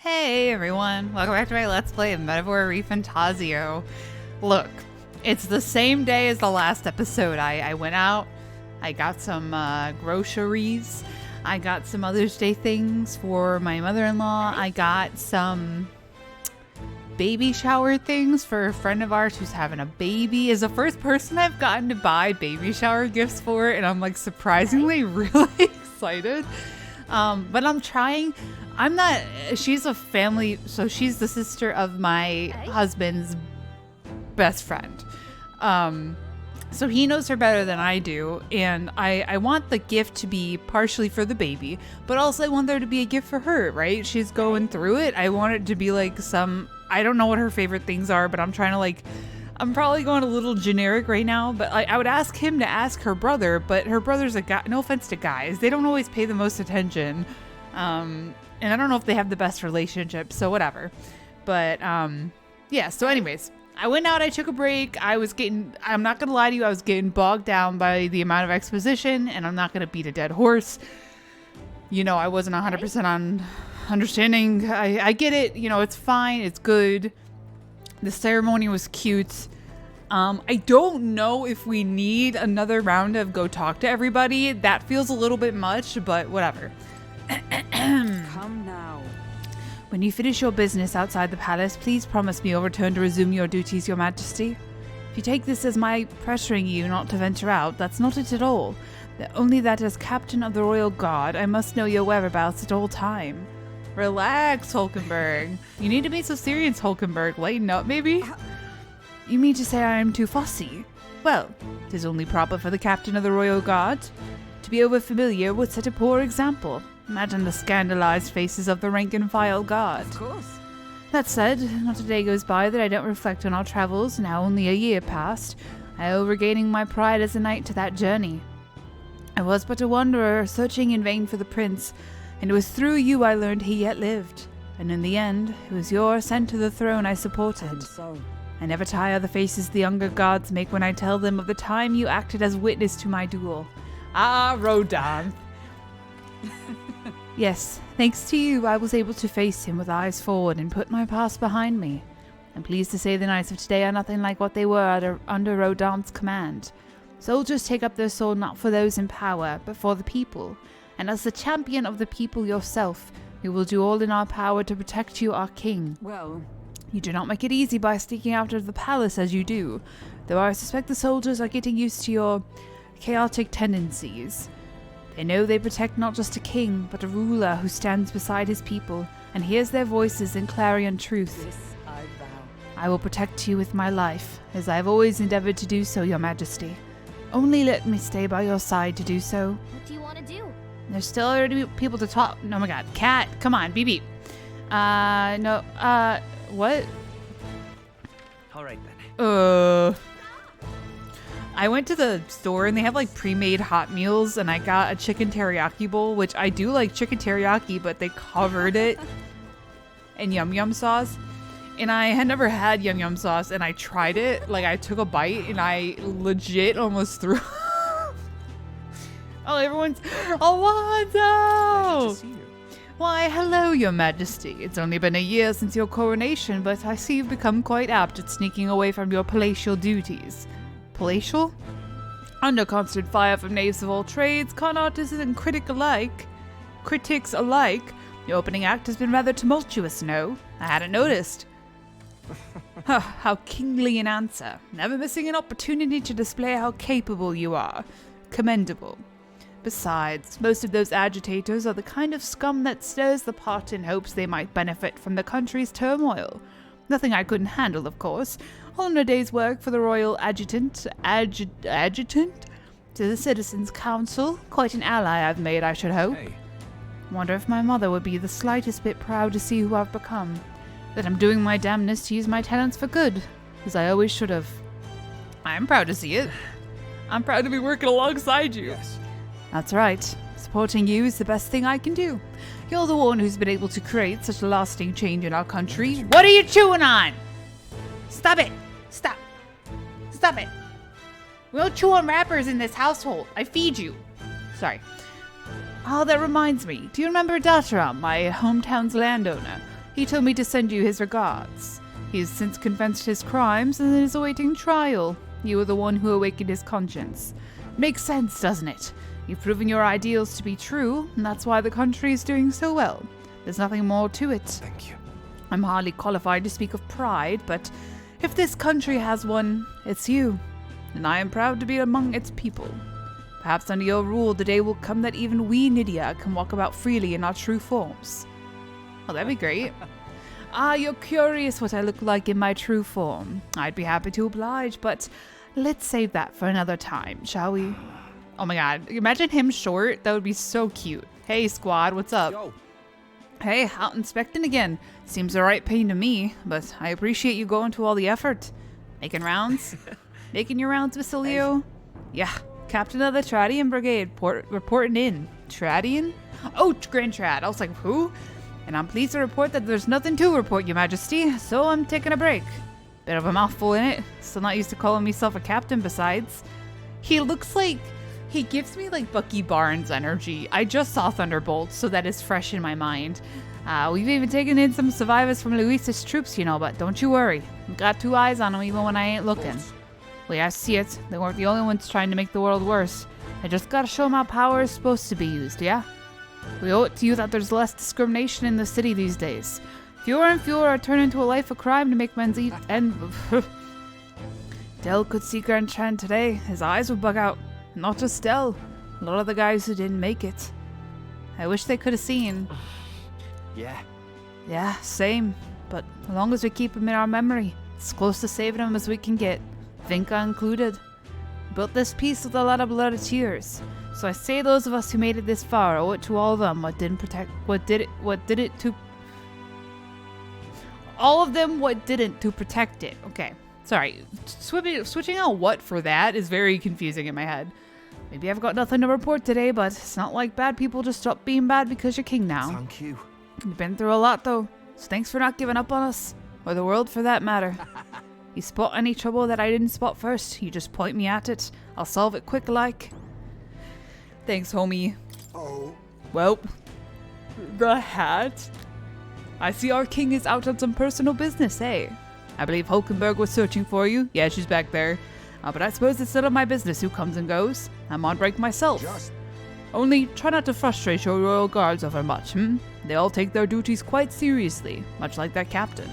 Hey everyone, welcome back to my Let's Play of Metaphor ReFantazio. Look, it's the same day as the last episode. I went out, I got some groceries, I got some Mother's Day things for my mother-in-law, I got some baby shower things for a friend of ours who's having a baby. Is the first person I've gotten to buy baby shower gifts for, and I'm like surprisingly really excited. But I'm trying. She's a family, so she's the sister of my husband's best friend. So he knows her better than I do, and I want the gift to be partially for the baby, but also I want there to be a gift for her, right? She's going through it. I want it to be like I don't know what her favorite things are, but I'm trying to I'm probably going a little generic right now, but I would ask him to ask her brother, but her brother's a guy. No offense to guys. They don't always pay the most attention. And I don't know if they have the best relationship, so whatever. But, yeah, so anyways, I went out, I took a break. I'm not going to lie to you, I was getting bogged down by the amount of exposition, and I'm not going to beat a dead horse. I wasn't 100% on understanding. I get it. It's fine. It's good. The ceremony was cute. I don't know if we need another round of go talk to everybody. That feels a little bit much, but whatever. Come now. When you finish your business outside the palace, please promise me you'll return to resume your duties, Your Majesty. If you take this as my pressuring you not to venture out, that's not it at all. Only that as captain of the royal guard, I must know your whereabouts at all time. Relax, Hulkenberg. You need to be so serious, Hulkenberg. Lighten up, maybe? You mean to say I am too fussy? Well, 'tis only proper for the captain of the royal guard. To be over-familiar would set a poor example. Imagine the scandalized faces of the rank-and-file guard. Of course. That said, not a day goes by that I don't reflect on our travels, now only a year past. I owe regaining my pride as a knight to that journey. I was but a wanderer, searching in vain for the prince, and it was through you I learned he yet lived. And in the end, it was your ascent to the throne I supported. So. I never tire the faces the younger gods make when I tell them of the time you acted as witness to my duel. Ah, Rodan. Yes, thanks to you, I was able to face him with eyes forward and put my past behind me. I'm pleased to say the knights of today are nothing like what they were under Rodan's command. Soldiers take up their sword not for those in power, but for the people. And as the champion of the people yourself, we will do all in our power to protect you, our king. Well, you do not make it easy by sneaking out of the palace as you do, though I suspect the soldiers are getting used to your chaotic tendencies. They know they protect not just a king, but a ruler who stands beside his people and hears their voices in clarion truth. this I vow. I will protect you with my life, as I have always endeavored to do so, Your Majesty. Only let me stay by your side to do so. What do you want to do? There's still already people to talk. Oh my god. Cat, come on, beep beep. What? Alright then. I went to the store and they have pre-made hot meals, and I got a chicken teriyaki bowl, which I do like chicken teriyaki, but they covered it in yum yum sauce. And I had never had yum yum sauce, and I tried it. I took a bite and I legit almost threw. Oh, everyone's Alonso! Nice to see you. Why, hello, Your Majesty. It's only been a year since your coronation, but I see you've become quite apt at sneaking away from your palatial duties. Palatial? Under constant fire from knaves of all trades, con artists and critics alike, your opening act has been rather tumultuous, no? I hadn't noticed. Huh, how kingly an answer. Never missing an opportunity to display how capable you are. Commendable. Besides, most of those agitators are the kind of scum that stirs the pot in hopes they might benefit from the country's turmoil. Nothing I couldn't handle, of course. All in a day's work for the royal adjutant to the Citizens' Council. Quite an ally I've made, I should hope. Hey. Wonder if my mother would be the slightest bit proud to see who I've become. That I'm doing my damnedest to use my talents for good, as I always should have. I'm proud to see it. I'm proud to be working alongside you. Yes. That's right. Supporting you is the best thing I can do. You're the one who's been able to create such a lasting change in our country. What are you chewing on? Stop it. Stop. Stop it. We don't chew on wrappers in this household. I feed you. Sorry. Oh, that reminds me. Do you remember Dataram, my hometown's landowner? He told me to send you his regards. He has since confessed his crimes and is awaiting trial. You were the one who awakened his conscience. Makes sense, doesn't it? You've proven your ideals to be true, and that's why the country is doing so well. There's nothing more to it. Thank you. I'm hardly qualified to speak of pride, but if this country has one, it's you. And I am proud to be among its people. Perhaps under your rule, the day will come that even we Nydia can walk about freely in our true forms. Oh, that'd be great. You're curious what I look like in my true form. I'd be happy to oblige, but let's save that for another time, shall we? Oh my god, imagine him short. That would be so cute. Hey, squad, what's up? Yo. Hey, out inspecting again. Seems the right pain to me, but I appreciate you going to all the effort. Making rounds? Making your rounds, Basilio? Yeah, captain of the Tradian Brigade, reporting in. Tradian? Oh, Grand Trad. I was like, who? And I'm pleased to report that there's nothing to report, Your Majesty, so I'm taking a break. Bit of a mouthful in it. Still not used to calling myself a captain besides. He looks like... He gives me like Bucky Barnes energy. I just saw Thunderbolt, so that is fresh in my mind. We've even taken in some survivors from Luis's troops, you know, but don't you worry. I've got 2 eyes on them even when I ain't looking. Well, yeah, I see it. They weren't the only ones trying to make the world worse. I just gotta show them how power is supposed to be used, yeah? We owe it to you that there's less discrimination in the city these days. Fewer and fewer are turning to a life of crime to make men's eat and... Del could see Grand Trend today. His eyes would bug out. Not just Del. A lot of the guys who didn't make it. I wish they could have seen. Yeah. Yeah, same. But as long as we keep him in our memory, it's close to saving him as we can get. Vinka included. Built this piece with a lot of blood and tears. So I say those of us who made it this far owe it to all of them what did it to all of them what didn't to protect it. Okay. Sorry. Switching out what for that is very confusing in my head. Maybe I've got nothing to report today, but it's not like bad people just stop being bad because you're king now. Thank you. You've been through a lot though, so thanks for not giving up on us. Or the world for that matter. You spot any trouble that I didn't spot first, you just point me at it. I'll solve it quick like. Thanks, homie. Oh. Well, the hat. I see our king is out on some personal business, eh? I believe Hulkenberg was searching for you. Yeah, she's back there. But I suppose it's none of my business who comes and goes. I'm on break myself. Only try not to frustrate your royal guards over much, They all take their duties quite seriously, much like that captain.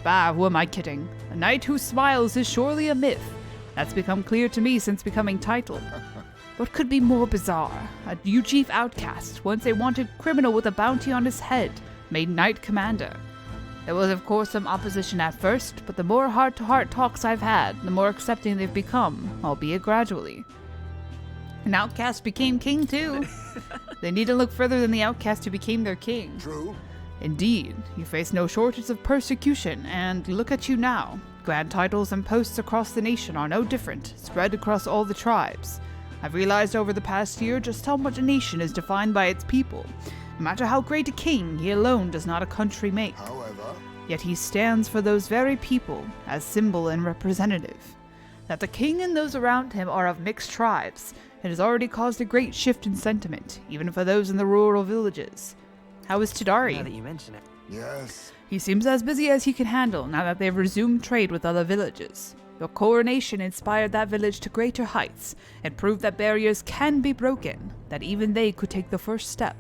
Bah, who am I kidding? A knight who smiles is surely a myth. That's become clear to me since becoming titled. What could be more bizarre? A new chief outcast, once a wanted criminal with a bounty on his head, made knight commander. There was of course some opposition at first, but the more heart-to-heart talks I've had, the more accepting they've become, albeit gradually. An outcast became king too. They need to look further than the outcast who became their king. True. Indeed, you face no shortage of persecution, and look at you now. Grand titles and posts across the nation are no different, spread across all the tribes. I've realized over the past year just how much a nation is defined by its people. No matter how great a king, he alone does not a country make. However, Yet he stands for those very people, as symbol and representative. That the king and those around him are of mixed tribes, it has already caused a great shift in sentiment, even for those in the rural villages. How is Tidari? Now that you mention it. yes. He seems as busy as he can handle now that they've resumed trade with other villages. Your coronation inspired that village to greater heights and proved that barriers can be broken, that even they could take the first step.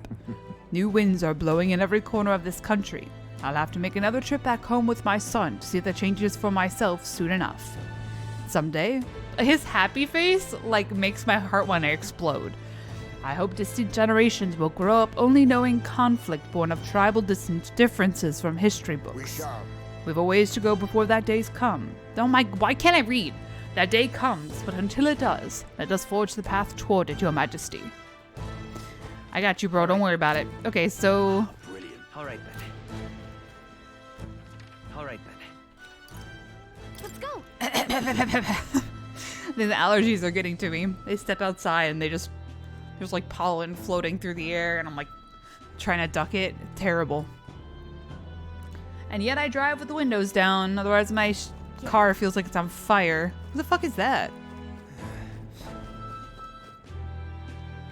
New winds are blowing in every corner of this country. I'll have to make another trip back home with my son to see the changes for myself soon enough. Someday, his happy face makes my heart want to explode. I hope distant generations will grow up only knowing conflict born of tribal differences from history We books. shall. We've a ways to go before that day's come. Why can't I read? That day comes, but until it does, let us forge the path toward it, Your Majesty. I got you, bro. Don't worry about it. Okay, so... Brilliant. All right then. Let's go. The allergies are getting to me. They step outside and there's like pollen floating through the air and I'm like trying to duck it. Terrible. And yet I drive with the windows down, otherwise my car feels like it's on fire. Who the fuck is that?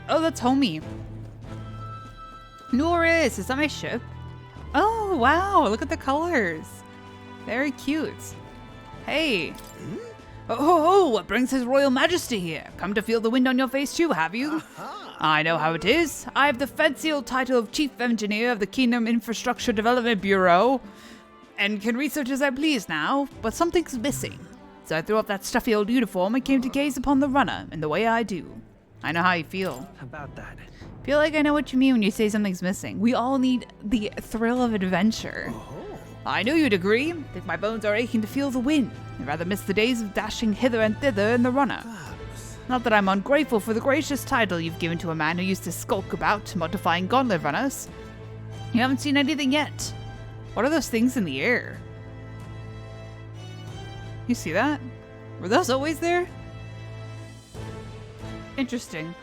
Oh, that's Homie. Norris, is that my ship? Oh, wow, look at the colors. Very cute. Hey. Oh, what brings His Royal Majesty here? Come to feel the wind on your face too, have you? I know how it is. I have the fancial title of Chief Engineer of the Kingdom Infrastructure Development Bureau, and can research as I please now, but something's missing. So I threw off that stuffy old uniform and came to gaze upon the runner in the way I do. I know how you feel. About that. Feel like I know what you mean when you say something's missing. We all need the thrill of adventure. I knew you'd agree. Think my bones are aching to feel the wind. I'd rather miss the days of dashing hither and thither in the runner. Not that I'm ungrateful for the gracious title you've given to a man who used to skulk about, modifying gauntlet runners. You haven't seen anything yet. What are those things in the air? You see that? Were those always there? Interesting.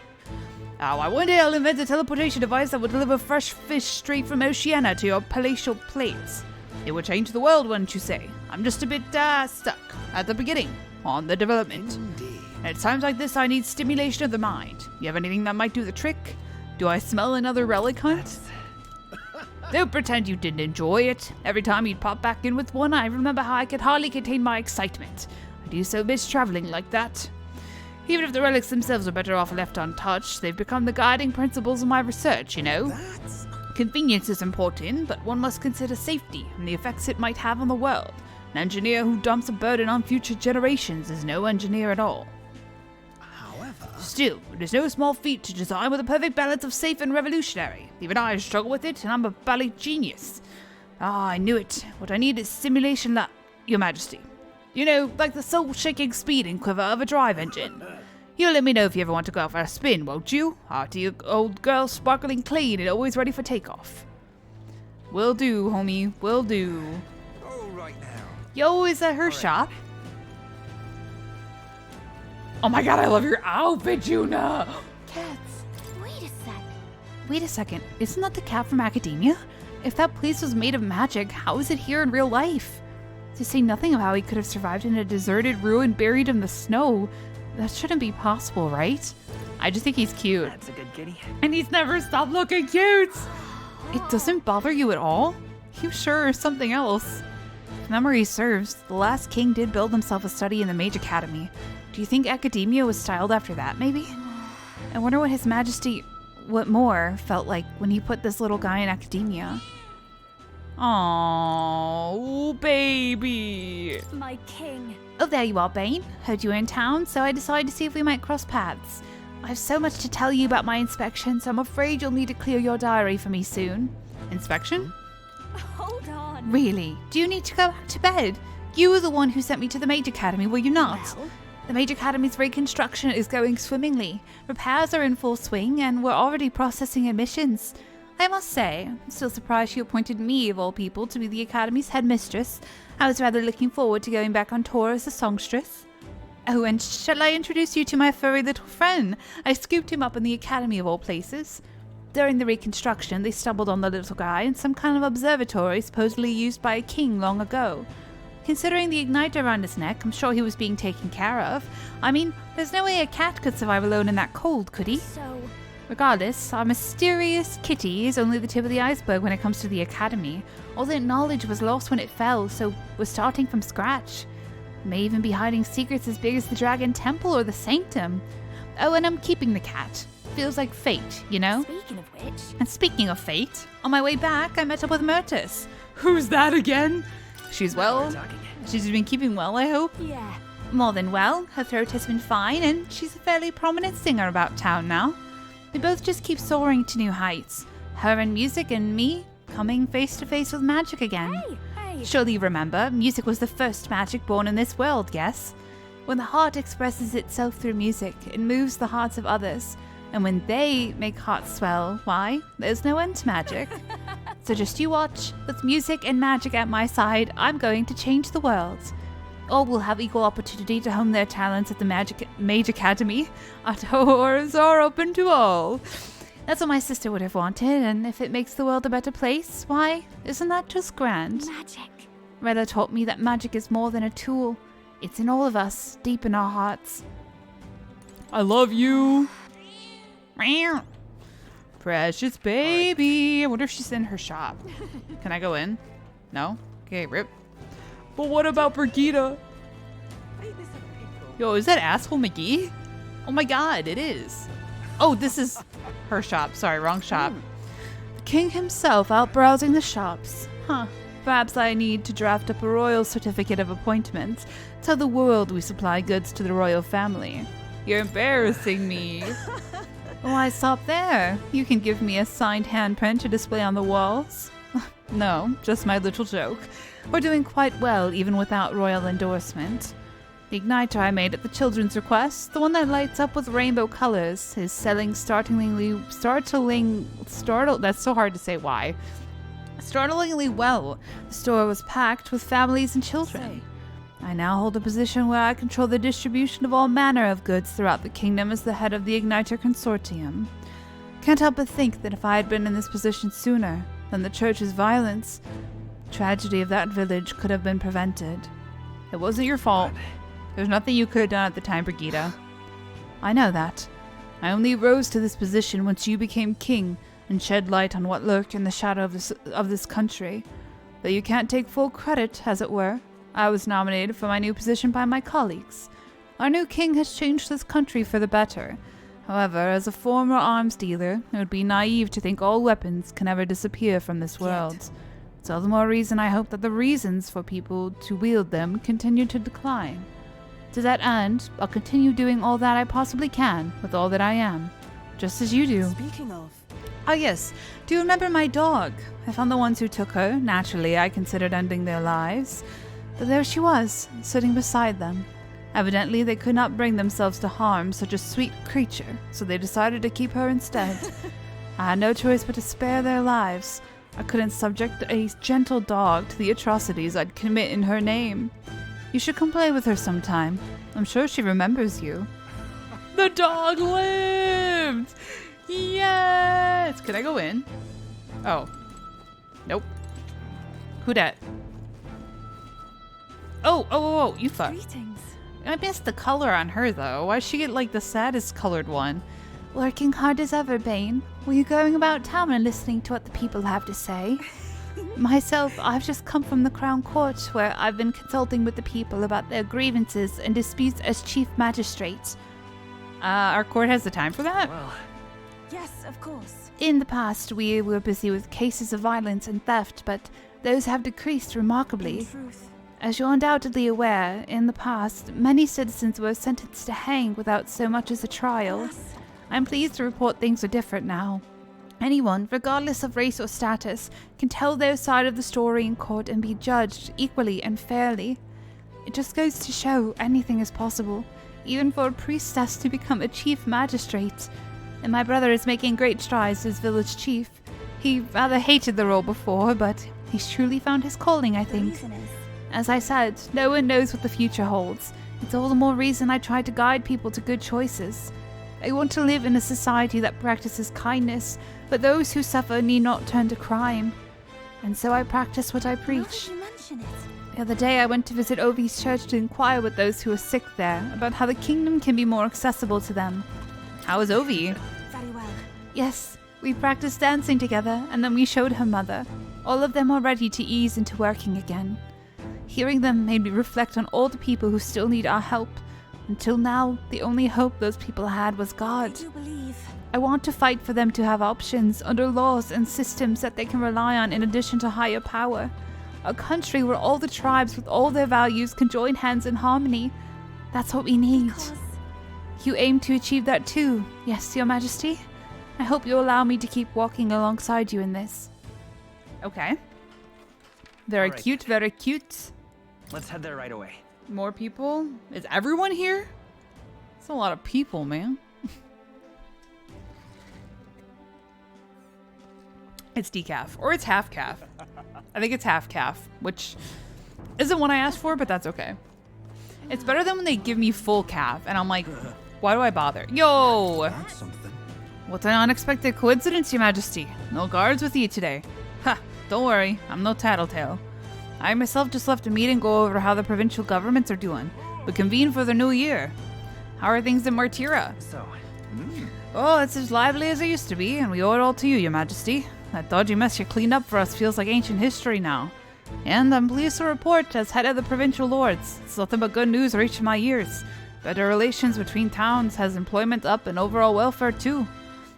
Why one day I'll invent a teleportation device that will deliver fresh fish straight from Oceania to your palatial plates. It will change the world, wouldn't you say? I'm just a bit stuck at the beginning on the development. Indeed. And at times like this, I need stimulation of the mind. You have anything that might do the trick? Do I smell another relic hunt? Don't pretend you didn't enjoy it. Every time you'd pop back in with one, I remember how I could hardly contain my excitement. I do so miss traveling like that. Even if the relics themselves are better off left untouched, they've become the guiding principles of my research, you know? Convenience is important, but one must consider safety and the effects it might have on the world. An engineer who dumps a burden on future generations is no engineer at all. However, Still, it is no small feat to design with a perfect balance of safe and revolutionary. Even I struggle with it, and I'm a bally genius. I knew it. What I need is simulation Your Majesty. You know, like the soul-shaking speed and quiver of a drive engine. You'll let me know if you ever want to go out for a spin, won't you? After your old girl sparkling clean and always ready for takeoff. Will do, homie. Will do. all right now. You always at her shop? Oh my god, I love your outfit, Juna! Cats. Wait a second. Isn't that the cat from Academia? If that place was made of magic, how is it here in real life? To say nothing of how he could have survived in a deserted ruin buried in the snow. That shouldn't be possible, right? I just think he's cute. That's a good kitty. And he's never stopped looking cute! It doesn't bother you at all? You sure is something else. If memory serves, the last king did build himself a study in the Mage Academy. Do you think Academia was styled after that, maybe? I wonder what His Majesty, what more, felt like when he put this little guy in Academia. Oh, baby. My king. Oh, there you are, Bane. Heard you were in town, so I decided to see if we might cross paths. I have so much to tell you about my inspection, so I'm afraid you'll need to clear your diary for me soon. Inspection? Hold on. Really? Do you need to go back to bed? You were the one who sent me to the Mage Academy, were you not? Well, The Mage Academy's reconstruction is going swimmingly. Repairs are in full swing, and we're already processing admissions. I must say, I'm still surprised you appointed me, of all people, to be the Academy's headmistress. I was rather looking forward to going back on tour as a songstress. Oh, and shall I introduce you to my furry little friend? I scooped him up in the Academy of all places. During the reconstruction, they stumbled on the little guy in some kind of observatory supposedly used by a king long ago. Considering the igniter around his neck, I'm sure he was being taken care of. I mean, there's no way a cat could survive alone in that cold, could he? so Regardless, our mysterious kitty is only the tip of the iceberg when it comes to the Academy. All that knowledge was lost when it fell, so we're starting from scratch. May even be hiding secrets as big as the Dragon Temple or the Sanctum. Oh, and I'm keeping the cat. Feels like fate, you know? speaking of which, And speaking of fate, on my way back, I met up with Myrtus. Who's that again? She's We're well. talking. She's been keeping well, I hope. yeah. More than well. Her throat has been fine, and she's a fairly prominent singer about town now. We both just keep soaring to new heights. Her in music and me coming face to face with magic again. Hey. Surely you remember, music was the first magic born in this world, yes? When the heart expresses itself through music, it moves the hearts of others. And when they make hearts swell, why, there's no end to magic. So just you watch. With music and magic at my side, I'm going to change the world. All will have equal opportunity to hone their talents at the Mage Academy. Our doors are open to all. That's what my sister would have wanted, and if it makes the world a better place, why, isn't that just grand? Magic. Rella taught me that magic is more than a tool. It's in all of us, deep in our hearts. I love you. Precious baby. I wonder if she's in her shop. Can I go in? No? Okay, rip. But what about Brigida? Yo, is that asshole McGee? Oh my god, it is. Oh, this is her shop. Sorry, wrong shop. The king himself out browsing the shops. Huh. Perhaps I need to draft up a royal certificate of appointment. Tell the world we supply goods to the royal family. You're embarrassing me. Why stop there? You can give me a signed handprint to display on the walls. No, just my little joke. We're doing quite well even without royal endorsement. The igniter I made at the children's request, the one that lights up with rainbow colors, is selling that's so hard to say why. Startlingly well. The store was packed with families and children. I now hold a position where I control the distribution of all manner of goods throughout the kingdom as the head of the Igniter Consortium. Can't help but think that if I had been in this position sooner than the church's violence, the tragedy of that village could have been prevented. It wasn't your fault. There's nothing you could have done at the time, Brigida. I know that. I only rose to this position once you became king and shed light on what lurked in the shadow of this country. Though you can't take full credit, as it were, I was nominated for my new position by my colleagues. Our new king has changed this country for the better. However, as a former arms dealer, it would be naive to think all weapons can ever disappear from this world. It's all the more reason I hope that the reasons for people to wield them continue to decline. To that end, I'll continue doing all that I possibly can with all that I am, just as you do. Speaking of, Ah yes, do you remember my dog? I found the ones who took her. Naturally, I considered ending their lives. But there she was, sitting beside them. Evidently, they could not bring themselves to harm such a sweet creature, so they decided to keep her instead. I had no choice but to spare their lives. I couldn't subject a gentle dog to the atrocities I'd commit in her name. You should come play with her sometime. I'm sure she remembers you. The dog lived! Yes! Can I go in? Oh. Nope. Who dat? Oh, you fuck. Greetings. I missed the color on her, though. Why'd she get, like, the saddest colored one? Working hard as ever, Bane. Were you going about town and listening to what the people have to say? Myself, I've just come from the Crown Court, where I've been consulting with the people about their grievances and disputes as Chief Magistrate. Our court has the time for that? Well, Yes, of course. In the past, we were busy with cases of violence and theft, but those have decreased remarkably. In truth. As you're undoubtedly aware, in the past, many citizens were sentenced to hang without so much as a trial. Yes. I'm pleased to report things are different now. Anyone, regardless of race or status, can tell their side of the story in court and be judged equally and fairly. It just goes to show anything is possible, even for a priestess to become a chief magistrate. And my brother is making great strides as village chief. He rather hated the role before, but he's truly found his calling, I The think. reason is, As I said, no one knows what the future holds. It's all the more reason I try to guide people to good choices. I want to live in a society that practices kindness, but those who suffer need not turn to crime. And so I practice what I now preach. that you mention it, The other day I went to visit Ovi's church to inquire with those who are sick there about how the kingdom can be more accessible to them. How is Ovi? very well. Yes, we practiced dancing together, and then we showed her mother. All of them are ready to ease into working again. Hearing them made me reflect on all the people who still need our help. Until now, the only hope those people had was I God. do believe. I want to fight for them to have options under laws and systems that they can rely on in addition to higher power. A country where all the tribes with all their values can join hands in harmony. That's what we need. Because You aim to achieve that too, yes, Your Majesty? I hope you allow me to keep walking alongside you in this. Okay. Very Alright. cute, very cute. let's head there right away. More people? Is everyone here? It's a lot of people, man. It's decaf. Or it's half calf. I think it's half calf, which isn't what I asked for, but that's okay. It's better than when they give me full calf, and I'm like, why do I bother? Yo! That's something. What an unexpected coincidence, Your Majesty. No guards with you today. Ha! Don't worry, I'm no tattletale. I myself just left a meeting to go over how the provincial governments are doing. We convene for the new year. How are things in Martira? So, Oh, it's as lively as it used to be, and we owe it all to you, Your Majesty. That dodgy mess you cleaned up for us feels like ancient history now. And I'm pleased to report, as head of the provincial lords, it's nothing but good news reaching my ears. Better relations between towns has employment up and overall welfare too.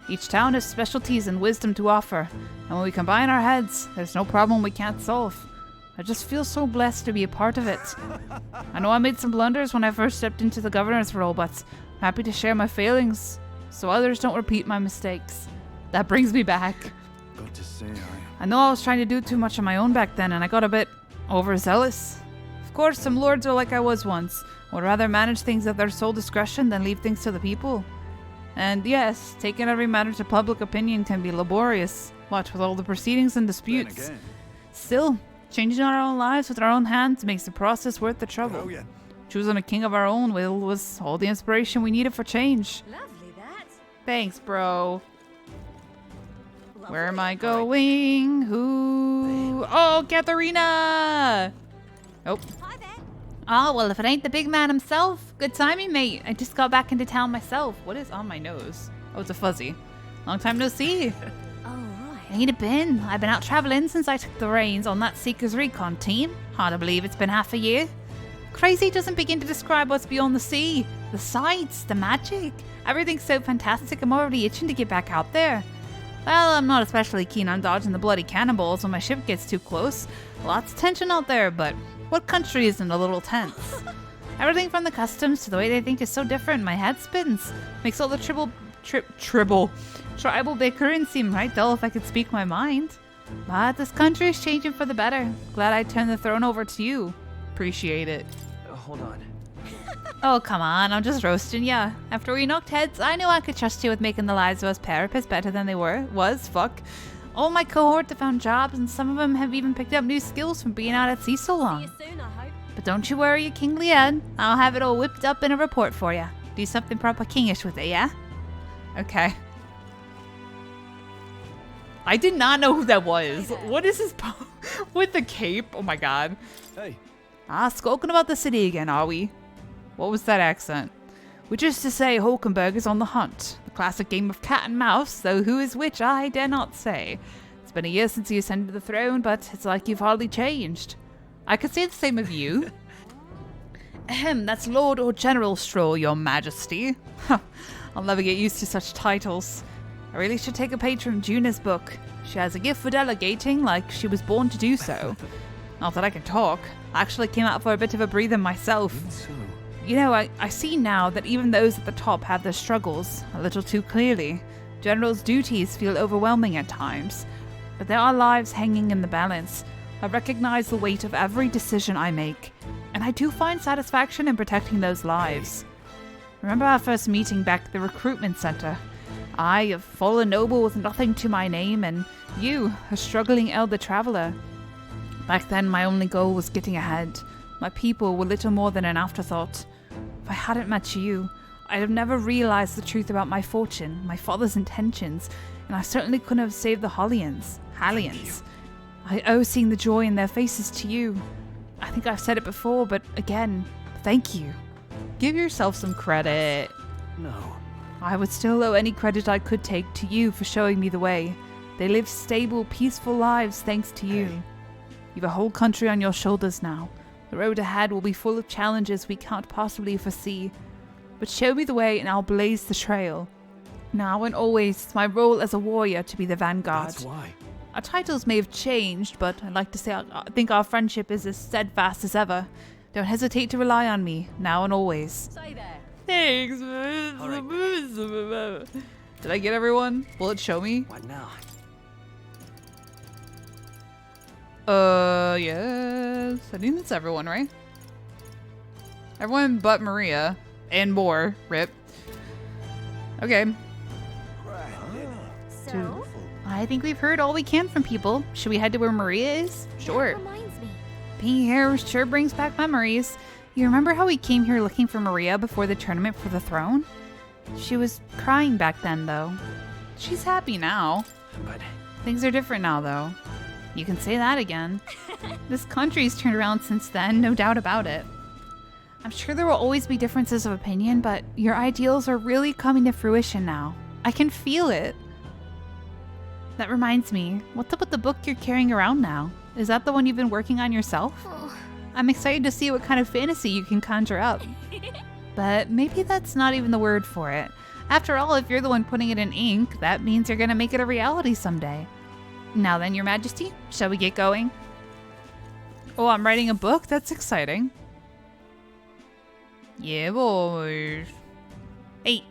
Each town has specialties and wisdom to offer, and when we combine our heads, there's no problem we can't solve. I just feel so blessed to be a part of it. I know I made some blunders when I first stepped into the governor's role, but I'm happy to share my failings so others don't repeat my mistakes. That brings me back. Got to say, I know I was trying to do too much on my own back then, and I got a bit overzealous. Of course, some lords are like I was once, would rather manage things at their sole discretion than leave things to the people. And yes, taking every matter to public opinion can be laborious, what with all the proceedings and disputes. Still, changing our own lives with our own hands makes the process worth the trouble. Oh, yeah. Choosing a king of our own will was all the inspiration we needed for change. Lovely that. Thanks, bro. Where am I going? Who? Oh, Katharina! Oh. Hi there. Oh, well, if it ain't the big man himself. Good timing, mate. I just got back into town myself. What is on my nose? Oh, it's a fuzzy. Long time no see. Oh, right. Ain't it been? I've been out traveling since I took the reins on that Seeker's Recon team. Hard to believe it's been half a year. Crazy doesn't begin to describe what's beyond the sea. The sights, the magic. Everything's so fantastic, I'm already itching to get back out there. Well, I'm not especially keen on dodging the bloody cannonballs when my ship gets too close. Lots of tension out there, but what country isn't a little tense? Everything from the customs to the way they think is so different, my head spins. Makes all the tribal bickering seem right dull if I could speak my mind. But this country is changing for the better. Glad I turned the throne over to you. Appreciate it. Hold on. Oh, come on, I'm just roasting ya. After we knocked heads, I knew I could trust you with making the lives of us Parapists better than they fuck. All my cohort have found jobs, and some of them have even picked up new skills from being out at sea so See long. you soon, I hope. But don't you worry your kingly head. I'll have it all whipped up in a report for ya. Do something proper kingish with it, yeah? Okay. I did not know who that was. What is his with the cape? Oh my god. Hey. Skulking about the city again, are we? What was that accent? Which is to say, Hulkenberg is on the hunt. The classic game of cat and mouse, though who is which I dare not say. It's been a year since you ascended the throne, but it's like you've hardly changed. I could say the same of you. Ahem, that's Lord or General Stroll, Your Majesty. I'll never get used to such titles. I really should take a page from Juna's book. She has a gift for delegating, like she was born to do so. Not that I can talk. I actually came out for a bit of a breather myself. So, You know, I see now that even those at the top have their struggles, a little too clearly. General's duties feel overwhelming at times, but there are lives hanging in the balance. I recognize the weight of every decision I make, and I do find satisfaction in protecting those lives. Remember our first meeting back at the recruitment center? I, a fallen noble with nothing to my name, and you, a struggling elder traveler. Back then, my only goal was getting ahead. My people were little more than an afterthought. If I hadn't met you, I'd have never realized the truth about my fortune, my father's intentions, and I certainly couldn't have saved the Hallians. I owe seeing the joy in their faces to you. I think I've said it before, but again, thank you. Give yourself some credit. No. I would still owe any credit I could take to you for showing me the way. They live stable, peaceful lives thanks to you. Hey. You've a whole country on your shoulders now. The road ahead will be full of challenges we can't possibly foresee. But show me the way and I'll blaze the trail. Now and always, it's my role as a warrior to be the vanguard. that's why. Our titles may have changed, but I'd like to say I think our friendship is as steadfast as ever. Don't hesitate to rely on me, now and always. Say there. Thanks. All Did I get everyone? Will it show me? What now? Yes. I think that's everyone, right? Everyone but Maria. And more. Rip. Okay. So, I think we've heard all we can from people. Should we head to where Maria is? Sure. that reminds me. Being here sure brings back memories. You remember how we came here looking for Maria before the tournament for the throne? She was crying back then, though. She's happy now. But Things are different now, though. You can say that again. This country's turned around since then, no doubt about it. I'm sure there will always be differences of opinion, but your ideals are really coming to fruition now. I can feel it. That reminds me, what's up with the book you're carrying around now? Is that the one you've been working on yourself? I'm excited to see what kind of fantasy you can conjure up. But maybe that's not even the word for it. After all, if you're the one putting it in ink, that means you're gonna make it a reality someday. Now then, Your Majesty, shall we get going? Oh, I'm writing a book? That's exciting. Yeah, boys. Hey.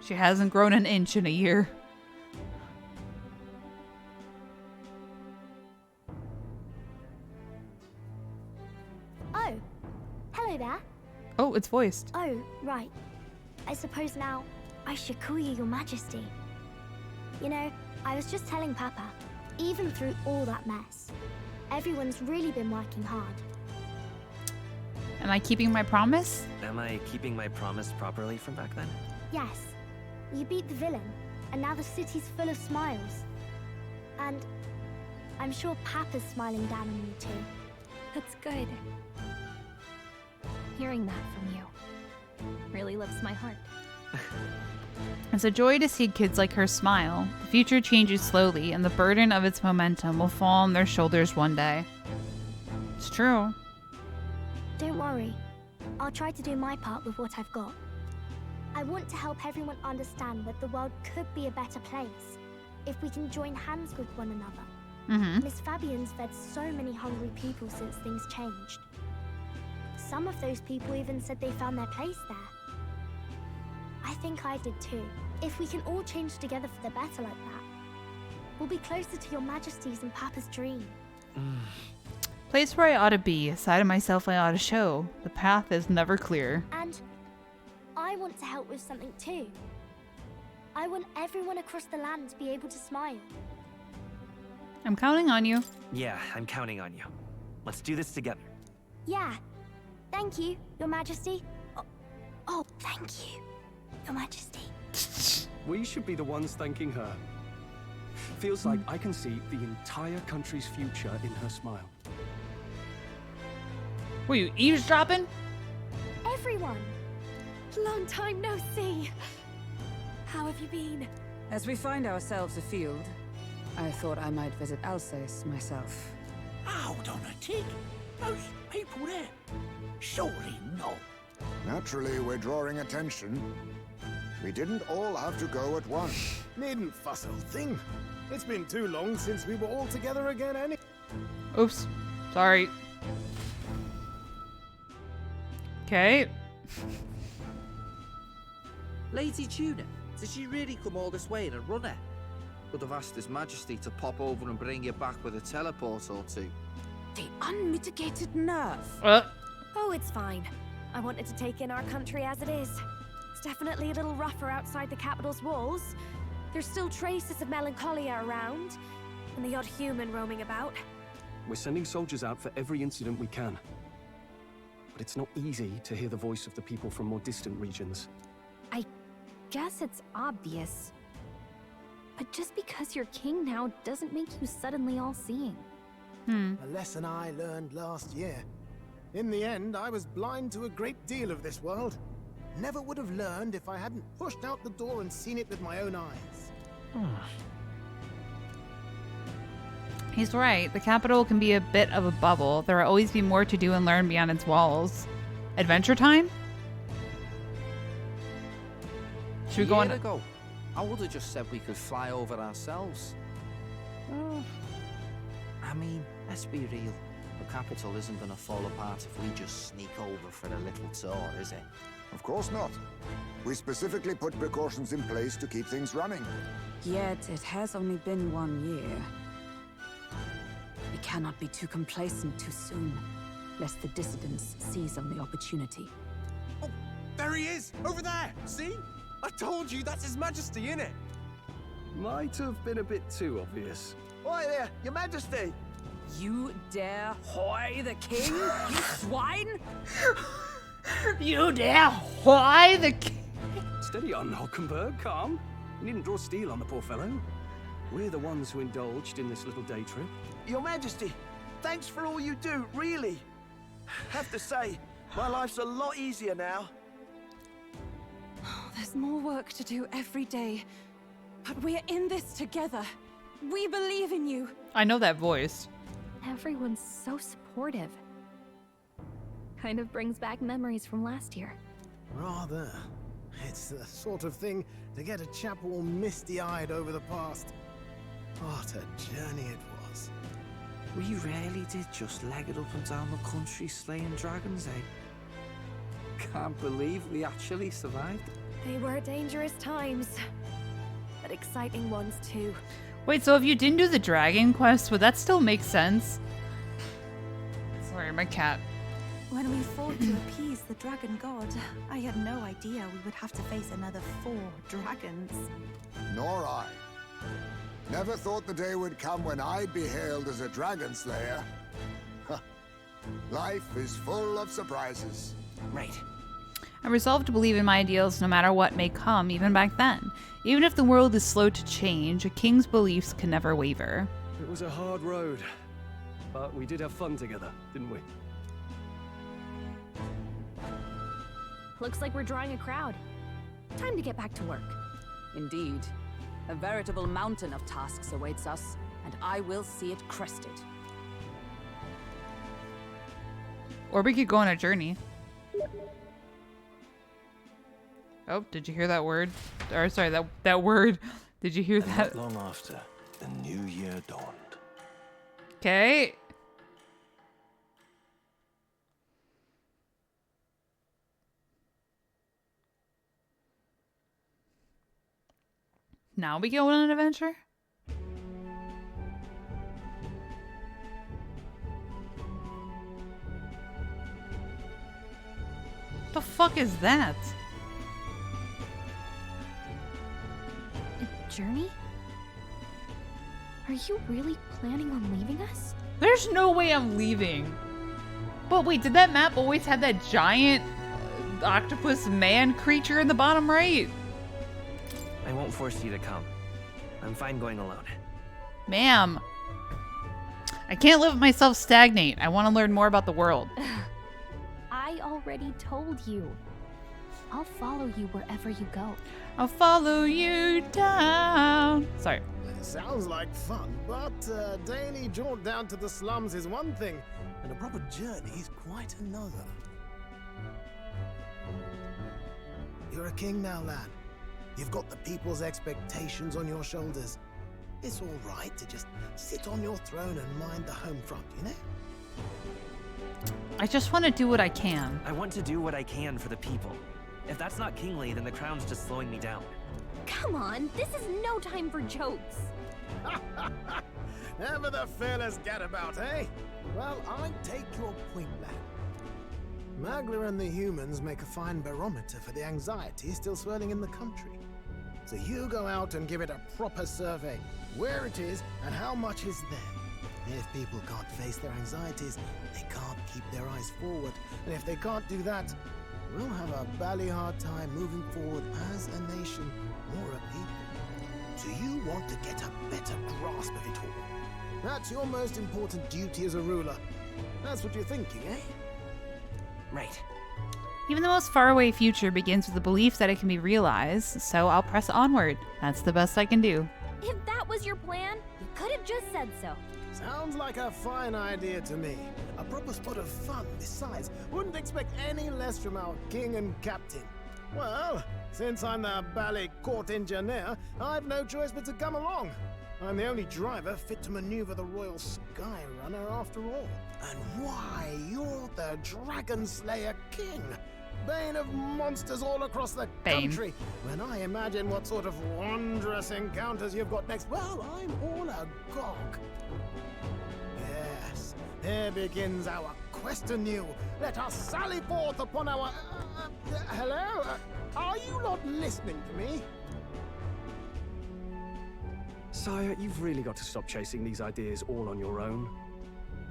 She hasn't grown an inch in a year. Oh, hello there. Oh, it's voiced. Oh, right. I suppose now I should call you Your Majesty. You know, I was just telling Papa, even through all that mess, everyone's really been working hard. Am I keeping my promise? Am I keeping my promise properly from back then? Yes, you beat the villain, and now the city's full of smiles. And I'm sure Papa's smiling down on you too. That's good. Hearing that from you really lifts my heart. It's a joy to see kids like her smile. The future changes slowly, and the burden of its momentum will fall on their shoulders one day. It's true. Don't worry. I'll try to do my part with what I've got. I want to help everyone understand that the world could be a better place if we can join hands with one another. Miss Fabian's fed so many hungry people since things changed. Some of those people even said they found their place there. I think I did too. If we can all change together for the better like that, we'll be closer to Your Majesty's and Papa's dream. Place where I ought to be, a side of myself I ought to show. The path is never clear. And I want to help with something too. I want everyone across the land to be able to smile. I'm counting on you. Yeah, I'm counting on you. Let's do this together. Yeah. Thank you, Your Majesty. Oh, thank you, Your Majesty. We should be the ones thanking her. Feels like I can see the entire country's future in her smile. Were you eavesdropping? Everyone! Long time no see. How have you been? As we find ourselves afield, I thought I might visit Alsace myself. Hold on a tick. Those people there. Surely not. Naturally, we're drawing attention. We didn't all have to go at once. Needn't fuss, old thing. It's been too long since we were all together again anyway. Oops. Sorry. Okay. Lady Tuna, did she really come all this way in a runner? Would have asked His Majesty to pop over and bring you back with a teleport or two. The unmitigated nerve. Oh, it's fine. I wanted to take in our country as it is. It's definitely a little rougher outside the capital's walls. There's still traces of melancholia around, and the odd human roaming about. We're sending soldiers out for every incident we can. But it's not easy to hear the voice of the people from more distant regions. I guess it's obvious. But just because you're king now doesn't make you suddenly all-seeing. A lesson I learned last year. In the end, I was blind to a great deal of this world. Never would have learned if I hadn't pushed out the door and seen it with my own eyes. He's right. The capital can be a bit of a bubble. There will always be more to do and learn beyond its walls. Adventure time? Should we go on? Ago, I would have just said we could fly over ourselves. I mean, let's be real. The capital isn't going to fall apart if we just sneak over for a little tour, is it? Of course not. We specifically put precautions in place to keep things running. Yet it has only been 1 year. We cannot be too complacent too soon, lest the dissidents seize on the opportunity. Oh, there he is! Over there! See? I told you, that's His Majesty, innit? Might have been a bit too obvious. Oi there, Your Majesty! You dare hoy the king, you swine? You dare why the Steady on, Hockenberg, calm. You needn't draw steel on the poor fellow. We're the ones who indulged in this little day trip. Your Majesty, thanks for all you do, really. Have to say, my life's a lot easier now. There's more work to do every day, but we're in this together. We believe in you. I know that voice. Everyone's so supportive. Kind of brings back memories from last year. Rather. It's the sort of thing to get a chap all misty-eyed over the past. What a journey it was. We really did just leg it up and down the country slaying dragons, eh? Can't believe we actually survived. They were dangerous times, but exciting ones too. Wait, so if you didn't do the dragon quest, would that still make sense? Sorry, my cat. When we fought to appease the dragon god, I had no idea we would have to face another 4 dragons. Nor I. Never thought the day would come when I'd be hailed as a dragon slayer. Life is full of surprises. Right. I resolved to believe in my ideals no matter what may come, even back then. Even if the world is slow to change, a king's beliefs can never waver. It was a hard road, but we did have fun together, didn't we? Looks like we're drawing a crowd. Time to get back to work. Indeed. A veritable mountain of tasks awaits us, and I will see it crested. Or we could go on a journey. Oh, did you hear that word? Or sorry, that word. Did you hear that? Not long after, the new year dawned. Okay. Now we go on an adventure? The fuck is that? A journey? Are you really planning on leaving us? There's no way I'm leaving. But wait, did that map always have that giant octopus man creature in the bottom right? I won't force you to come. I'm fine going alone. Ma'am. I can't let myself stagnate. I want to learn more about the world. I already told you. I'll follow you wherever you go. I'll follow you down. Sorry. Sounds like fun, but a daily jaunt down to the slums is one thing, and a proper journey is quite another. You're a king now, lad. You've got the people's expectations on your shoulders. It's all right to just sit on your throne and mind the home front, you know? I just want to do what I can. I want to do what I can for the people. If that's not kingly, then the crown's just slowing me down. Come on, this is no time for jokes. Ever the fearless gadabout, eh? Well, I take your point, lad. Magla and the humans make a fine barometer for the anxiety still swirling in the country. So you go out and give it a proper survey, where it is and how much is there. If people can't face their anxieties, they can't keep their eyes forward. And if they can't do that, we'll have a bally hard time moving forward as a nation or a people. So you want to get a better grasp of it all. That's your most important duty as a ruler. That's what you're thinking, eh? Right. Even the most faraway future begins with the belief that it can be realized, so I'll press onward. That's the best I can do. If that was your plan, you could have just said so. Sounds like a fine idea to me. A proper spot of fun, besides. Wouldn't expect any less from our king and captain. Well, since I'm the bally court engineer, I've no choice but to come along. I'm the only driver fit to maneuver the Royal Skyrunner after all. And why, you're the Dragon Slayer King. Bane of monsters all across the country. When I imagine what sort of wondrous encounters you've got next, well, I'm all agog. Yes, here begins our quest anew. Let us sally forth upon our... hello? Are you not listening to me? Sire, you've really got to stop chasing these ideas all on your own.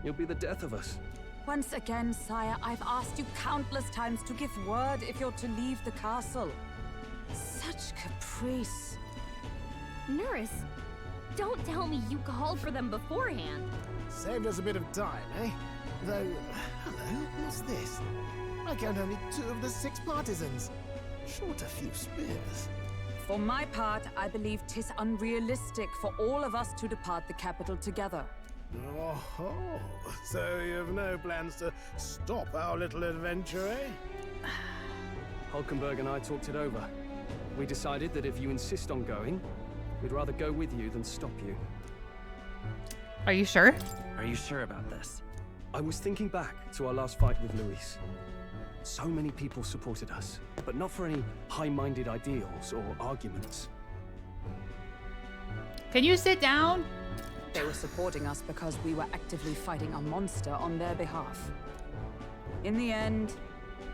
You'll be the death of us. Once again, sire, I've asked you countless times to give word if you're to leave the castle. Such caprice. Nurse, don't tell me you called for them beforehand. Saved us a bit of time, eh? Though, hello, what's this? I count only 2 of the 6 partisans. Short a few spears. For my part, I believe 'tis unrealistic for all of us to depart the capital together. Oh, so you have no plans to stop our little adventure, eh? Hulkenberg and I talked it over. We decided that if you insist on going, we'd rather go with you than stop you. Are you sure? Are you sure about this? I was thinking back to our last fight with Luis. So many people supported us, but not for any high-minded ideals or arguments. Can you sit down? They were supporting us because we were actively fighting a monster on their behalf. In the end,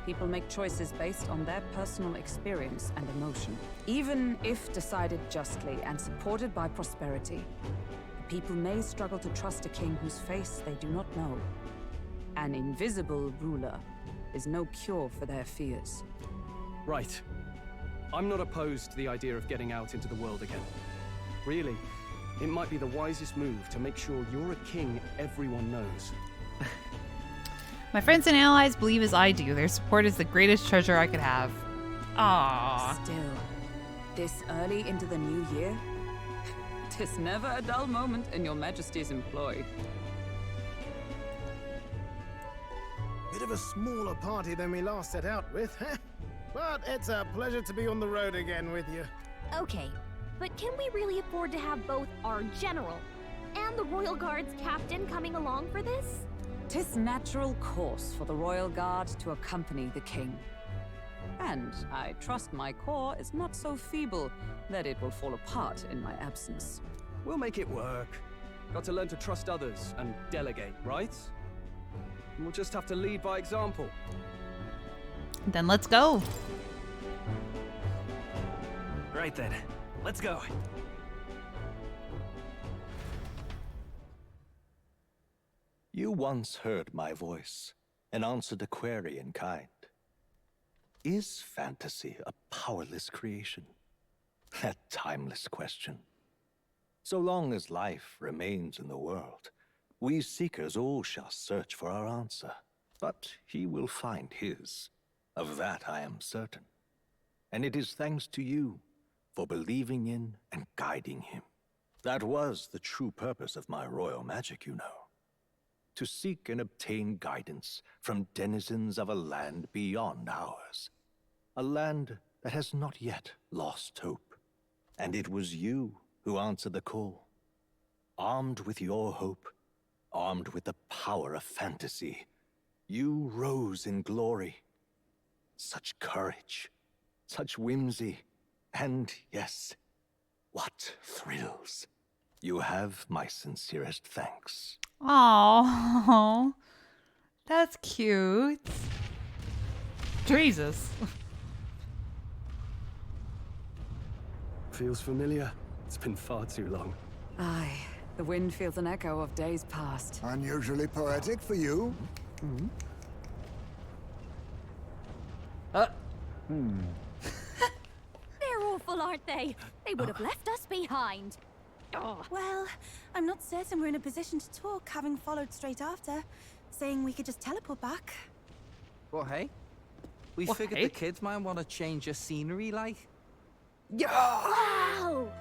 people make choices based on their personal experience and emotion. Even if decided justly and supported by prosperity, the people may struggle to trust a king whose face they do not know. An invisible ruler is no cure for their fears. Right. I'm not opposed to the idea of getting out into the world again. Really, it might be the wisest move to make sure you're a king everyone knows. My friends and allies believe as I do. Their support is the greatest treasure I could have. Aww. Still, this early into the new year, 'tis never a dull moment in your Majesty's employ. Bit of a smaller party than we last set out with, huh? But it's a pleasure to be on the road again with you. Okay, but can we really afford to have both our general and the Royal Guard's captain coming along for this? 'Tis natural course for the Royal Guard to accompany the king. And I trust my corps is not so feeble that it will fall apart in my absence. We'll make it work. Got to learn to trust others and delegate, right? We'll just have to lead by example. Then let's go. Right then, let's go. You once heard my voice and answered a query in kind. Is fantasy a powerless creation? That timeless question. So long as life remains in the world, we seekers all shall search for our answer. But he will find his. Of that I am certain. And it is thanks to you for believing in and guiding him. That was the true purpose of my royal magic, you know. To seek and obtain guidance from denizens of a land beyond ours. A land that has not yet lost hope. And it was you who answered the call. Armed with your hope, armed with the power of fantasy, you rose in glory. Such courage, such whimsy, and yes, what thrills. You have my sincerest thanks. Aww. That's cute. Jesus. Feels familiar. It's been far too long. Aye, the wind feels an echo of days past. Unusually poetic for you. They're awful, aren't they? They would have left us behind. Oh. Well, I'm not certain we're in a position to talk, having followed straight after, saying we could just teleport back. Well, hey. We Well, figured hey. the kids might want to change your scenery, like. Wow!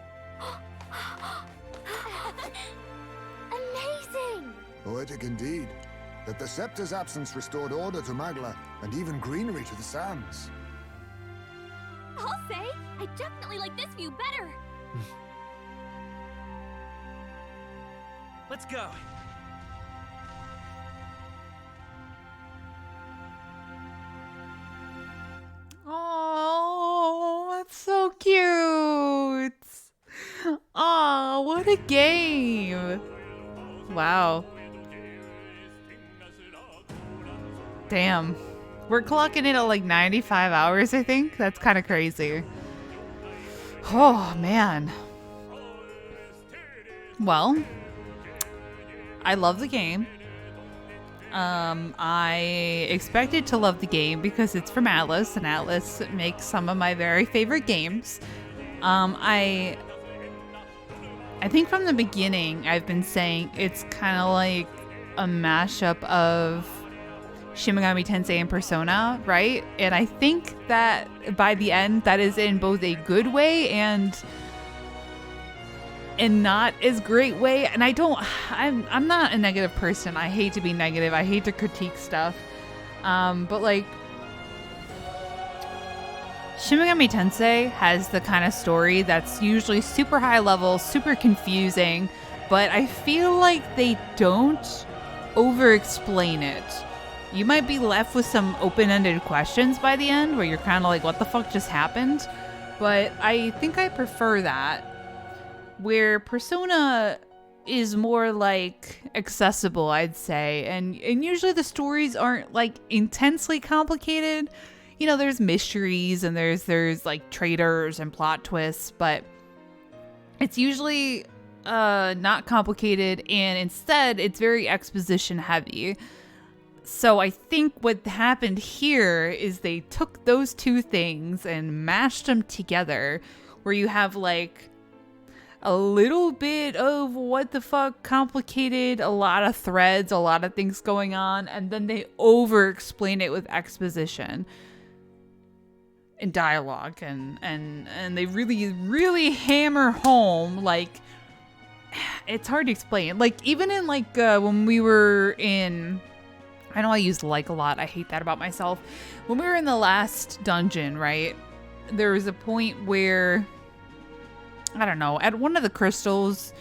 Amazing! Poetic indeed. That the scepter's absence restored order to Magla, and even greenery to the sands. I'll say, I definitely like this view better. Let's go. Oh, that's so cute. Oh, what a game. Wow. Damn. We're clocking in at like 95 hours, I think. That's kind of crazy. Oh, man. Well, I love the game. I expected to love the game because it's from Atlas, and Atlas makes some of my very favorite games. I think from the beginning I've been saying it's kind of like a mashup of Shin Megami Tensei and Persona, right? And I think that by the end, that is in both a good way and not as great way. And I'm not a negative person. I hate to be negative. I hate to critique stuff. But like, Shin Megami Tensei has the kind of story that's usually super high level, super confusing, but I feel like they don't over-explain it. You might be left with some open-ended questions by the end where you're kind of like, what the fuck just happened? But I think I prefer that. Where Persona is more like accessible, I'd say. And usually the stories aren't like intensely complicated. You know, there's mysteries and there's like traitors and plot twists, but it's usually not complicated, and instead it's very exposition heavy. So I think what happened here is they took those two things and mashed them together, where you have like a little bit of what the fuck complicated, a lot of threads, a lot of things going on, and then they over explain it with exposition and dialogue, and they really hammer home, like, it's hard to explain. Like, even in like when we were in, I know I use like a lot, I hate that about myself. When we were in the last dungeon, right, there was a point where, I don't know, at one of the crystals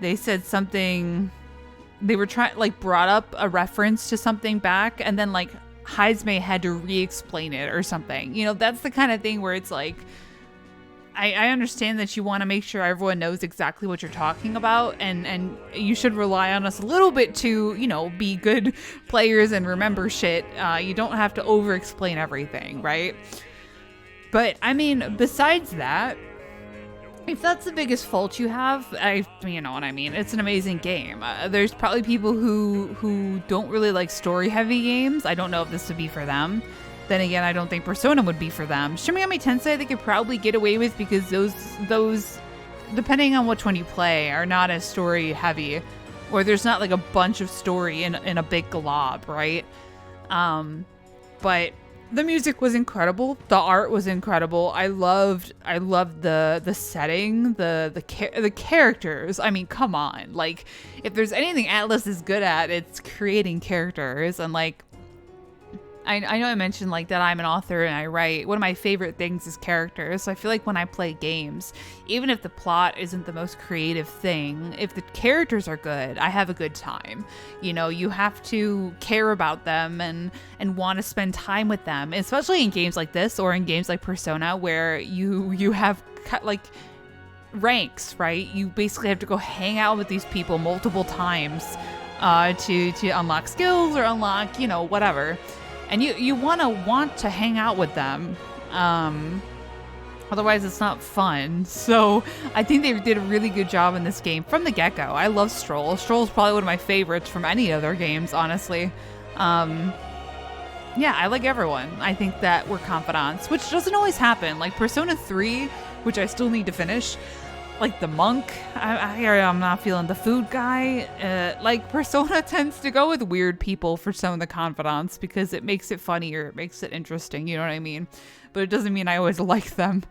they said something, they were brought up a reference to something back, and then like Heismay had to re-explain it or something. You know, that's the kind of thing where it's like, I understand that you want to make sure everyone knows exactly what you're talking about, and you should rely on us a little bit to, you know, be good players and remember shit. You don't have to over-explain everything, right? But, I mean, besides that, if that's the biggest fault you have, you know what I mean, it's an amazing game. There's probably people who don't really like story-heavy games. I don't know if this would be for them. Then again, I don't think Persona would be for them. Shin Megami Tensei they could probably get away with because those, depending on which one you play, are not as story-heavy. Or there's not like a bunch of story in a big glob, right? But the music was incredible. The art was incredible. I loved the setting, the characters. I mean, come on. Like, if there's anything Atlas is good at, it's creating characters. And like, I know I mentioned like that I'm an author and I write. One of my favorite things is characters. So I feel like when I play games, even if the plot isn't the most creative thing, if the characters are good, I have a good time. You know, you have to care about them and want to spend time with them, especially in games like this or in games like Persona, where you have like ranks, right? You basically have to go hang out with these people multiple times to unlock skills or unlock, you know, whatever. And you want to hang out with them. Otherwise, it's not fun. So I think they did a really good job in this game from the get-go. I love Stroll. Stroll's probably one of my favorites from any other games, honestly. Yeah, I like everyone. I think that we're confidants, which doesn't always happen. Like Persona 3, which I still need to finish. Like the monk, I'm not feeling the food guy. Like Persona tends to go with weird people for some of the confidants because it makes it funnier, it makes it interesting, you know what I mean? But it doesn't mean I always like them,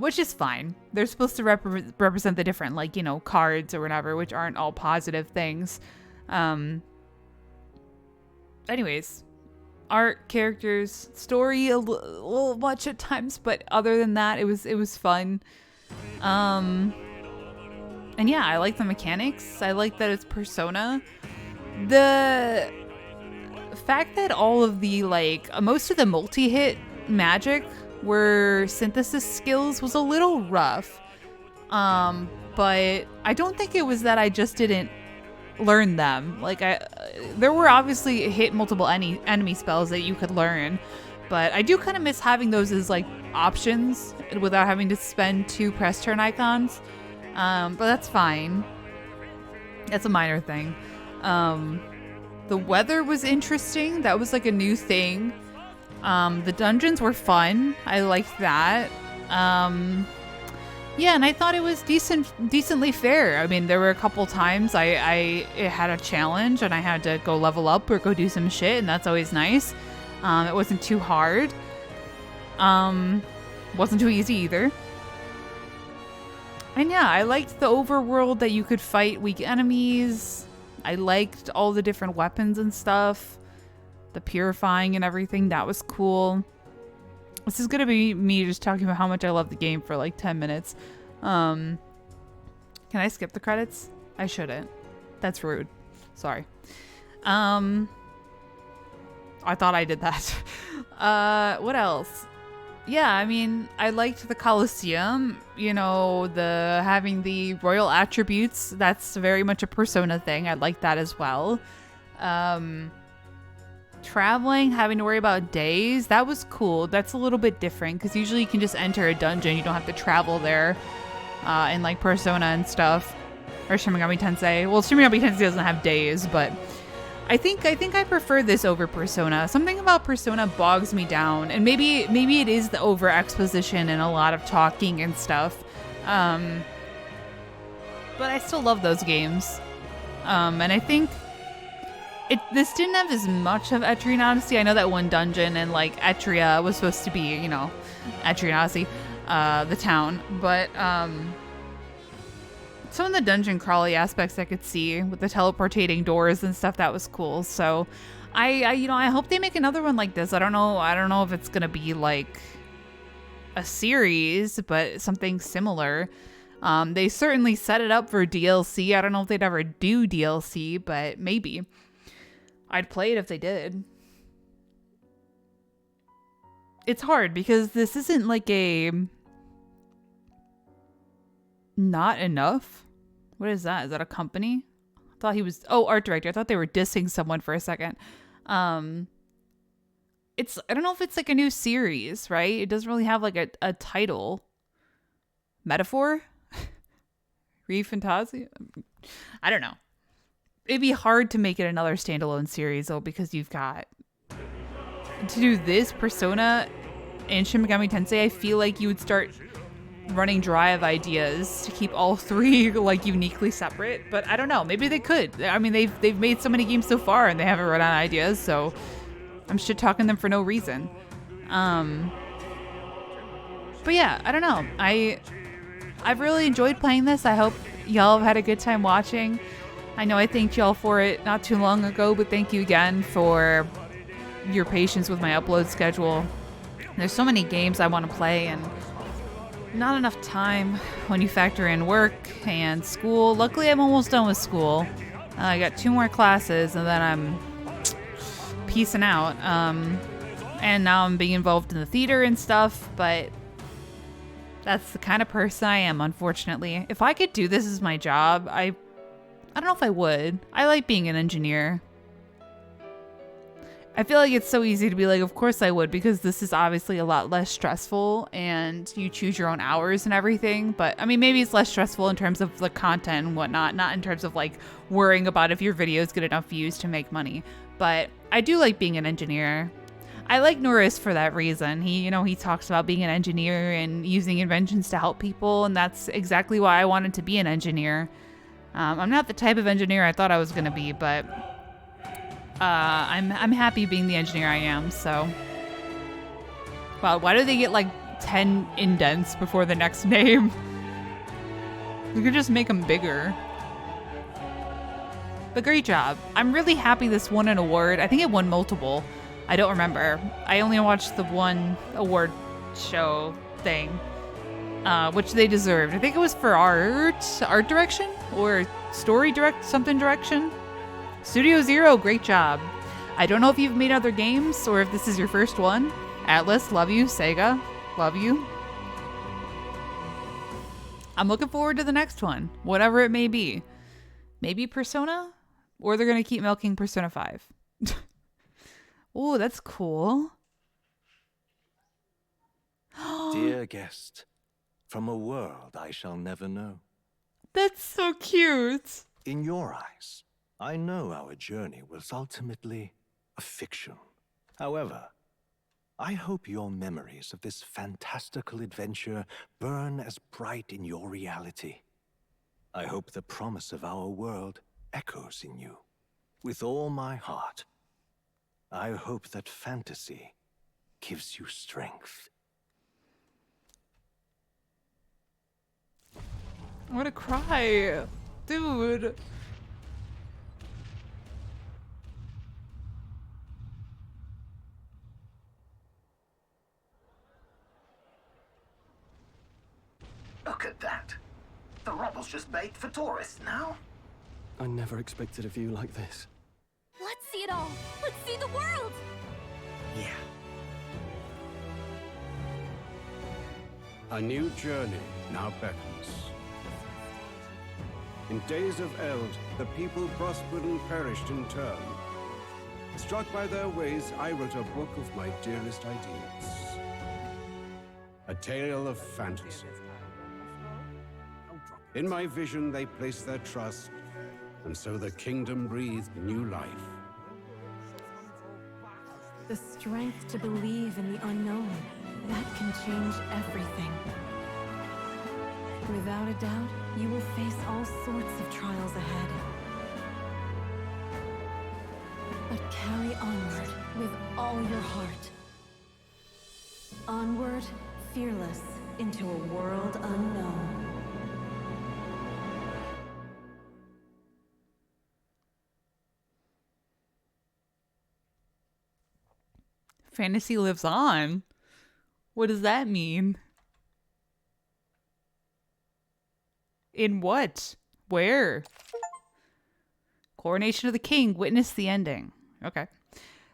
which is fine. They're supposed to represent the different, like, you know, cards or whatever, which aren't all positive things. Anyways, art, characters, story a little much at times, but other than that, it was fun. And yeah, I like the mechanics. I like that it's Persona. The fact that all of the, like, most of the multi-hit magic were synthesis skills was a little rough. But I don't think it was that I just didn't learn them. Like, there were obviously hit multiple enemy spells that you could learn. But I do kind of miss having those as, like, options without having to spend 2 press turn icons. But that's fine. That's a minor thing. The weather was interesting. That was, like, a new thing. The dungeons were fun. I liked that. Yeah, and I thought it was decently fair. I mean, there were a couple times I had a challenge and I had to go level up or go do some shit, and that's always nice. It wasn't too hard. Wasn't too easy either. And yeah, I liked the overworld that you could fight weak enemies. I liked all the different weapons and stuff. The purifying and everything, that was cool. This is gonna be me just talking about how much I love the game for like 10 minutes. Can I skip the credits? I shouldn't. That's rude. Sorry. I thought I did that. What else? Yeah, I mean, I liked the Colosseum, you know, having the royal attributes. That's very much a Persona thing. I like that as well. Traveling, having to worry about days, that was cool. That's a little bit different because usually you can just enter a dungeon. You don't have to travel there in like Persona and stuff. Or Shin Megami Tensei. Well, Shin Megami Tensei doesn't have days, but I think I prefer this over Persona. Something about Persona bogs me down, and maybe it is the over exposition and a lot of talking and stuff. But I still love those games. And I think this didn't have as much of Etrian Odyssey. I know that one dungeon and like Etria was supposed to be, you know, Etrian Odyssey, the town, but some of the dungeon crawly aspects I could see with the teleportating doors and stuff, that was cool. So I hope they make another one like this. I don't know if it's gonna be like a series, but something similar. They certainly set it up for DLC. I don't know if they'd ever do DLC, but maybe. I'd play it if they did. It's hard because this isn't like a not enough. What is that? Is that a company? I thought he was art director. I thought they were dissing someone for a second. I don't know if it's like a new series, right? It doesn't really have like a title. Metaphor? ReFantazio? I don't know. It'd be hard to make it another standalone series though, because you've got to do this Persona and Shin Megami Tensei. I feel like you would start running dry of ideas to keep all three like uniquely separate, but I don't know. Maybe they could. I mean, they've made so many games so far and they haven't run out of ideas, so I'm shit talking them for no reason. But yeah, I don't know. I've really enjoyed playing this. I hope y'all have had a good time watching. I know I thanked y'all for it not too long ago, but thank you again for your patience with my upload schedule. There's so many games I want to play and not enough time when you factor in work and school. Luckily, I'm almost done with school. I got 2 more classes and then I'm peacing out. And now I'm being involved in the theater and stuff, but that's the kind of person I am, unfortunately. If I could do this as my job, I don't know if I would. I like being an engineer. I feel like it's so easy to be like, of course I would, because this is obviously a lot less stressful and you choose your own hours and everything. But I mean, maybe it's less stressful in terms of the content and whatnot, not in terms of like worrying about if your videos get enough views to make money. But I do like being an engineer. I like Norris for that reason. He talks about being an engineer and using inventions to help people, and that's exactly why I wanted to be an engineer. I'm not the type of engineer I thought I was going to be, but I'm happy being the engineer I am, so. Wow, why do they get like 10 indents before the next name? We could just make them bigger. But great job. I'm really happy this won an award. I think it won multiple. I don't remember. I only watched the one award show thing, which they deserved. I think it was for art direction or story direction. Studio Zero, great job. I don't know if you've made other games or if this is your first one. Atlas, love you. Sega, love you. I'm looking forward to the next one, whatever it may be. Maybe Persona? Or they're going to keep milking Persona 5. Oh, that's cool. Dear guest, from a world I shall never know. That's so cute. In your eyes, I know our journey was ultimately a fiction. However, I hope your memories of this fantastical adventure burn as bright in your reality. I hope the promise of our world echoes in you. With all my heart, I hope that fantasy gives you strength. I want to cry. Dude. Look at that. The rubble's just bait for tourists now. I never expected a view like this. Let's see it all. Let's see the world. Yeah. A new journey now beckons. In days of eld, the people prospered and perished in turn. Struck by their ways, I wrote a book of my dearest ideas. A tale of fantasy. In my vision, they placed their trust, and so the kingdom breathed new life. The strength to believe in the unknown, that can change everything. Without a doubt, you will face all sorts of trials ahead. But carry onward with all your heart. Onward, fearless, into a world unknown. Fantasy lives on. What does that mean? In what? Where? Coronation of the King. Witness the ending. Okay.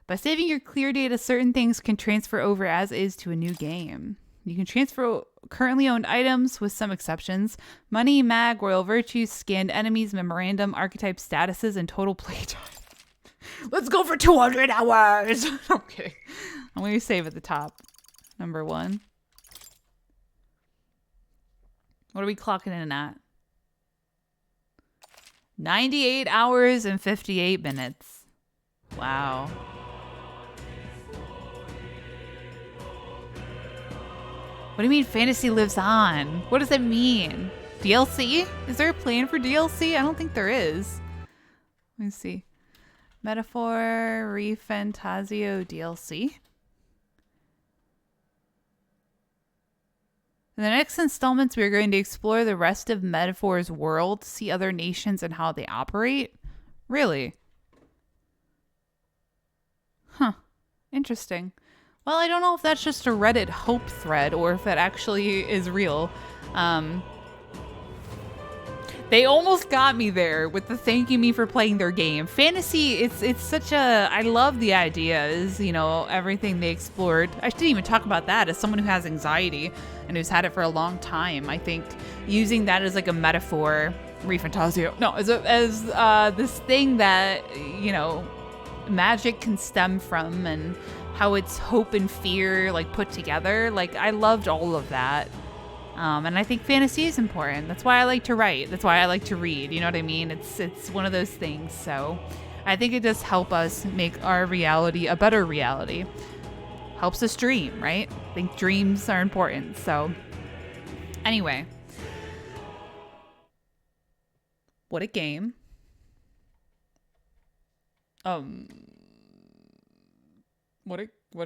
By saving your clear data, certain things can transfer over as is to a new game. You can transfer currently owned items with some exceptions. Money, mag, royal virtues, scanned enemies, memorandum, archetype statuses, and total playtime. Let's go for 200 hours! Okay. I'm going to save at the top. Number 1. What are we clocking in at? 98 hours and 58 minutes. Wow. What do you mean fantasy lives on? What does that mean? DLC? Is there a plan for DLC? I don't think there is. Let me see. Metaphor ReFantazio DLC. In the next installments, we are going to explore the rest of Metaphor's world, see other nations and how they operate. Really? Huh. Interesting. Well, I don't know if that's just a Reddit hope thread or if that actually is real. They almost got me there with the thanking me for playing their game. Fantasy, it's such a... I love the ideas, you know, everything they explored. I didn't even talk about that as someone who has anxiety and who's had it for a long time. I think using that as like a metaphor, ReFantazio, no, as this thing that, you know, magic can stem from and how it's hope and fear like put together. Like, I loved all of that. And I think fantasy is important. That's why I like to write. That's why I like to read. You know what I mean? It's one of those things. So I think it does help us make our reality a better reality. Helps us dream, right? I think dreams are important. So anyway, what a game. What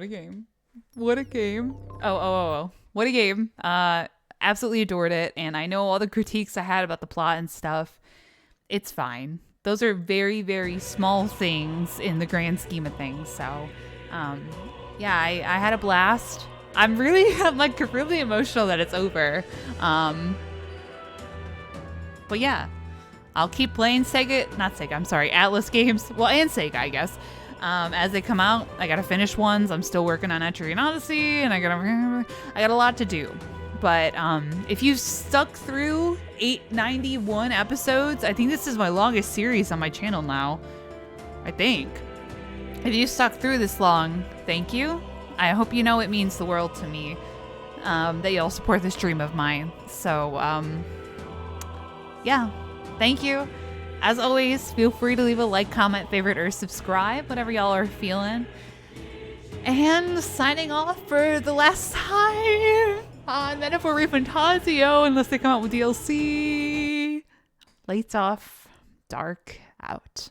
a game. What a game. Oh. What a game. Absolutely adored it, and I know all the critiques I had about the plot and stuff. It's fine. Those are very, very small things in the grand scheme of things. So, yeah, I had a blast. I'm like really emotional that it's over. But yeah, I'll keep playing Atlas games. Well, and Sega, I guess. As they come out. I gotta finish ones. I'm still working on Etrian Odyssey, and I got a lot to do. But if you've stuck through 891 episodes, I think this is my longest series on my channel now. I think. If you stuck through this long, thank you. I hope you know it means the world to me that y'all support this dream of mine. So, yeah, thank you. As always, feel free to leave a like, comment, favorite, or subscribe, whatever y'all are feeling. And signing off for the last time on Metaphor ReFantazio, unless they come out with DLC. Lights off, dark out.